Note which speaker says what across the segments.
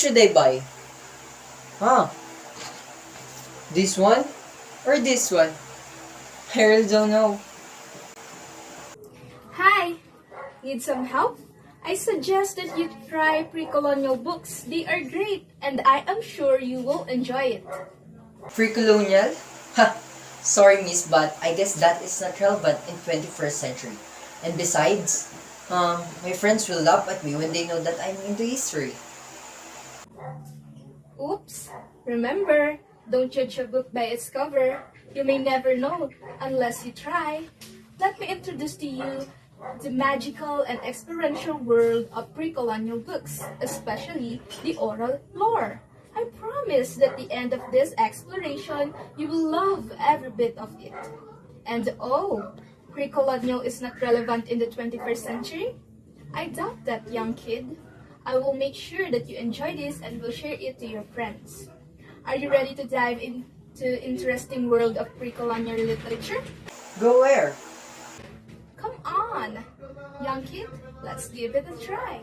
Speaker 1: should I buy? Huh? This one? Or this one? I really don't know.
Speaker 2: Hi! Need some help? I suggest that you try pre-colonial books. They are great and I am sure you will enjoy it.
Speaker 1: Pre-colonial? Ha! Sorry miss, but I guess that is not relevant in 21st century. And besides, my friends will laugh at me when they know that I'm into history.
Speaker 2: Oops! Remember, don't judge a book by its cover. You may never know unless you try. Let me introduce to you the magical and experiential world of pre-colonial books, especially the oral lore. I promise that at the end of this exploration, you will love every bit of it. And oh, pre-colonial is not relevant in the 21st century? I doubt that, young kid. I will make sure that you enjoy this and will share it to your friends. Are you ready to dive into interesting world of pre-colonial literature?
Speaker 1: Go where?
Speaker 2: Come on, young kid, let's give it a try.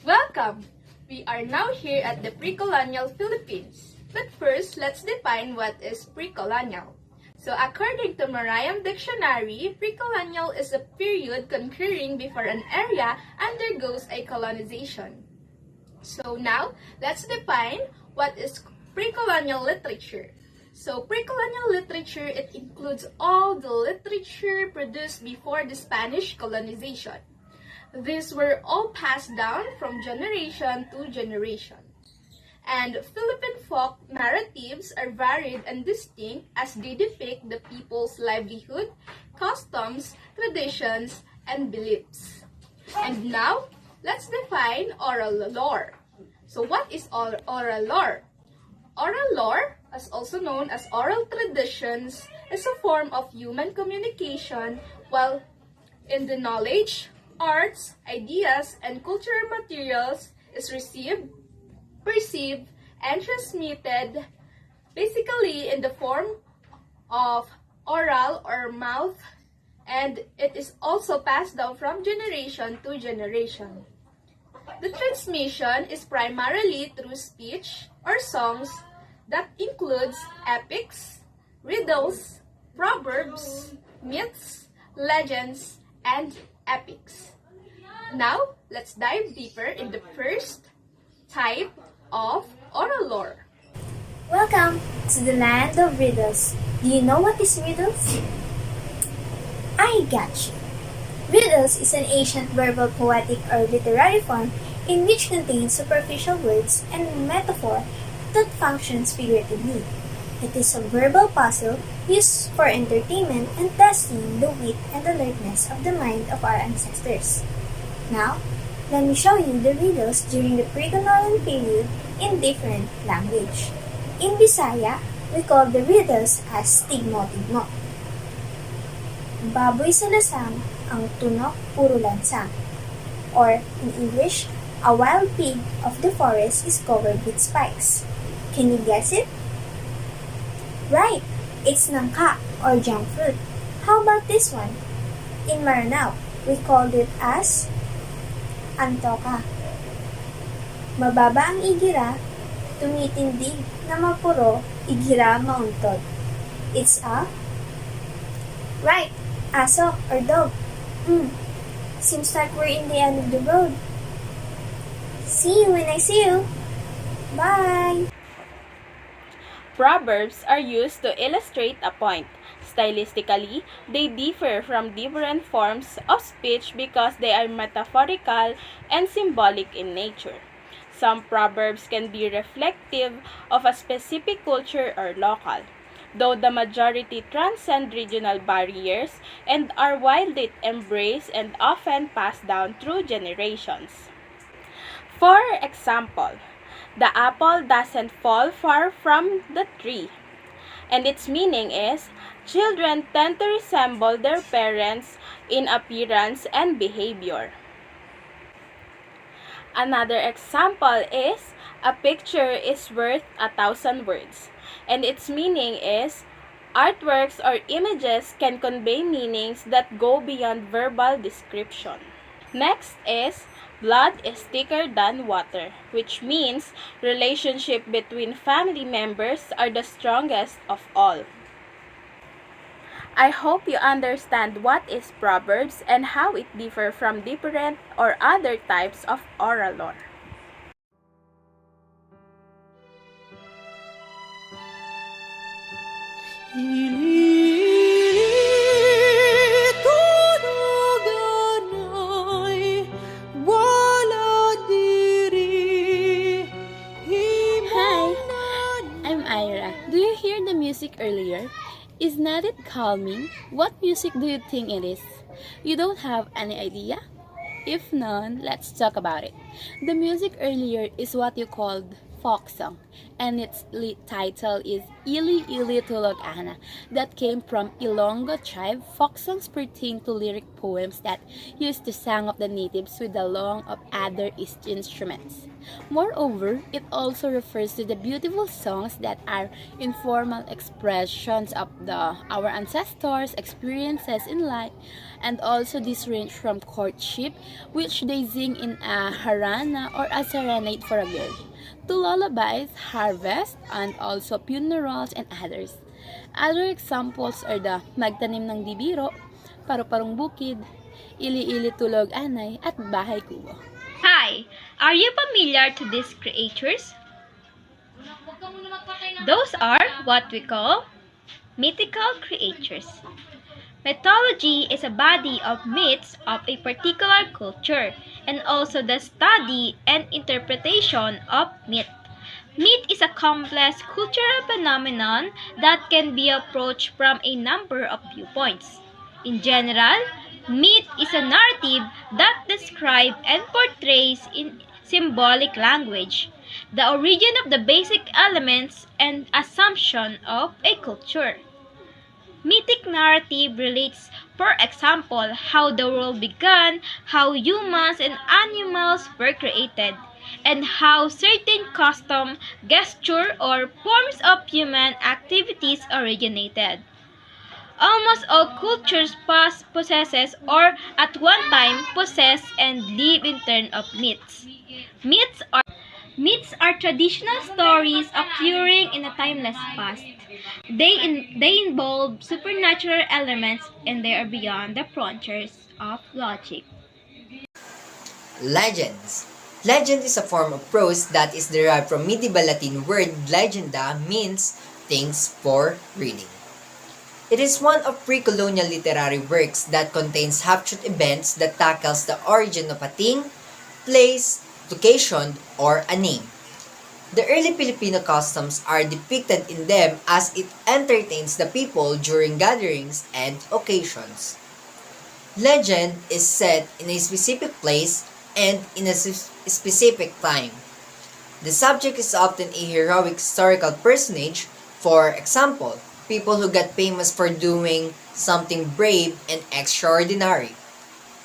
Speaker 2: Welcome! We are now here at the pre-colonial Philippines. But first, let's define what is pre-colonial. So according to Merriam Dictionary, pre-colonial is a period concurring before an area undergoes a colonization. So now, let's define what is pre-colonial literature. So pre-colonial literature, it includes all the literature produced before the Spanish colonization. These were all passed down from generation to generation. And Philippine folk narratives are varied and distinct as they depict the people's livelihood, customs, traditions, and beliefs. And now, let's define oral lore. So what is oral lore? Oral lore, as also known as oral traditions, is a form of human communication while in the knowledge, arts, ideas, and cultural materials is received, perceived, and transmitted basically in the form of oral or mouth, and it is also passed down from generation to generation. The transmission is primarily through speech or songs that includes epics, riddles, proverbs, myths, legends, and epics. Now, let's dive deeper in the first type of oral lore.
Speaker 3: Welcome to the land of riddles. Do you know what is riddles? I got you. Riddles is an ancient verbal, poetic, or literary form in which contains superficial words and metaphor that functions figuratively. It is a verbal puzzle used for entertainment and testing the wit and alertness of the mind of our ancestors. Now, let me show you the riddles during the pre-colonial period in different language. In Bisaya, we call the riddles as tigmo-tigmo. Baboy sa lasang, ang tunok puro lansang. Or, in English, a wild pig of the forest is covered with spikes. Can you guess it? Right! It's nangka, or junk fruit. How about this one? In Maranao, we called it as antoka. Mababa ang igira, tumitindig na mapuro, igira mauntod. It's a right, aso or dog. Seems like we're in the end of the road. See you when I see you. Bye!
Speaker 4: Proverbs are used to illustrate a point. Stylistically, they differ from different forms of speech because they are metaphorical and symbolic in nature. Some proverbs can be reflective of a specific culture or local, though the majority transcend regional barriers and are widely embraced and often passed down through generations. For example, the apple doesn't fall far from the tree. And its meaning is, children tend to resemble their parents in appearance and behavior. Another example is, a picture is worth 1,000 words. And its meaning is, Artworks or images can convey meanings that go beyond verbal description. Next is blood is thicker than water, which means relationship between family members are the strongest of all. I hope you understand what is Proverbs and how it differs from different or other types of oral lore.
Speaker 5: Hi, I'm Ira. Do you hear the music earlier? Is not it calming? What music do you think it is? You don't have any idea? If none, let's talk about it. The music earlier is what you called folk song, and its lead title is Ili Ili Tulog Ana, that came from Ilonggo tribe. Folk songs pertain to lyric poems that used to sing of the natives with the long of other East instruments. Moreover, it also refers to the beautiful songs that are informal expressions of our ancestors' experiences in life, and also this range from courtship, which they sing in a harana or a serenade for a girl, to lullabies, harvest, and also funerals and others. Other examples are the Magtanim ng Bibiro, Paru-Parong Bukid, Ili-Ili Tulog Anay, at Bahay Kubo.
Speaker 6: Hi, are you familiar to these creatures? Those are what we call mythical creatures. Mythology is a body of myths of a particular culture and also the study and interpretation of myth. Myth is a complex cultural phenomenon that can be approached from a number of viewpoints. In general, myth is a narrative that describes and portrays in symbolic language the origin of the basic elements and assumption of a culture. Mythic narrative relates, for example, how the world began, how humans and animals were created, and how certain custom, gesture, or forms of human activities originated. Almost all cultures past possesses or at one time possess and live in turn of myths. Myths are traditional stories occurring in a timeless past. They involve supernatural elements and they are beyond the frontiers of logic.
Speaker 1: Legends. Legend is a form of prose that is derived from medieval Latin word legenda, means things for reading. It is one of pre-colonial literary works that contains half-truth events that tackles the origin of a thing, place, location, or a name. The early Filipino customs are depicted in them as it entertains the people during gatherings and occasions. Legend is set in a specific place and in a specific time. The subject is often a heroic historical personage, for example, people who got famous for doing something brave and extraordinary.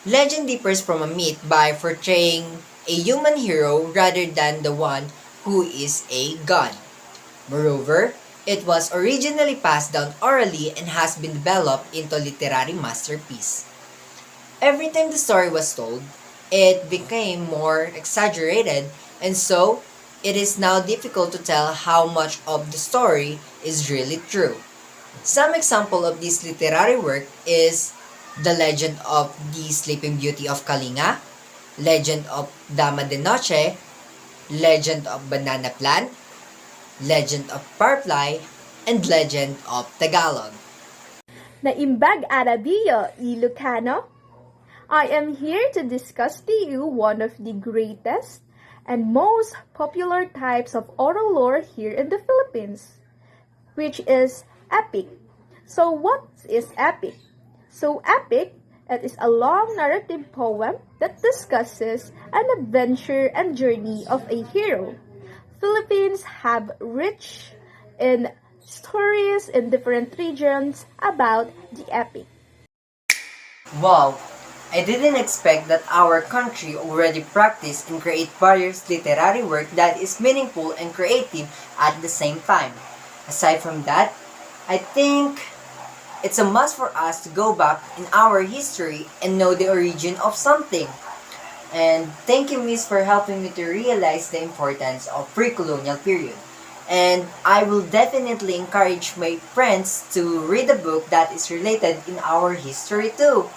Speaker 1: Legend differs from a myth by portraying a human hero rather than the one who is a god. Moreover, it was originally passed down orally and has been developed into a literary masterpiece. Every time the story was told, it became more exaggerated, and so it is now difficult to tell how much of the story is really true. Some example of this literary work is The Legend of the Sleeping Beauty of Kalinga, Legend of Dama de Noche, Legend of Banana Plant, Legend of Firefly, and Legend of Tagalog.
Speaker 2: Naimbag Arabiyo, Ilocano. I am here to discuss to you one of the greatest and most popular types of oral lore here in the Philippines, which is epic. So what is epic? So epic, it is a long narrative poem that discusses an adventure and journey of a hero. Philippines have rich in stories in different regions about the epic.
Speaker 1: Wow! I didn't expect that our country already practice and create various literary work that is meaningful and creative at the same time. Aside from that, I think it's a must for us to go back in our history and know the origin of something. And thank you, Miss, for helping me to realize the importance of pre-colonial period. And I will definitely encourage my friends to read a book that is related in our history too.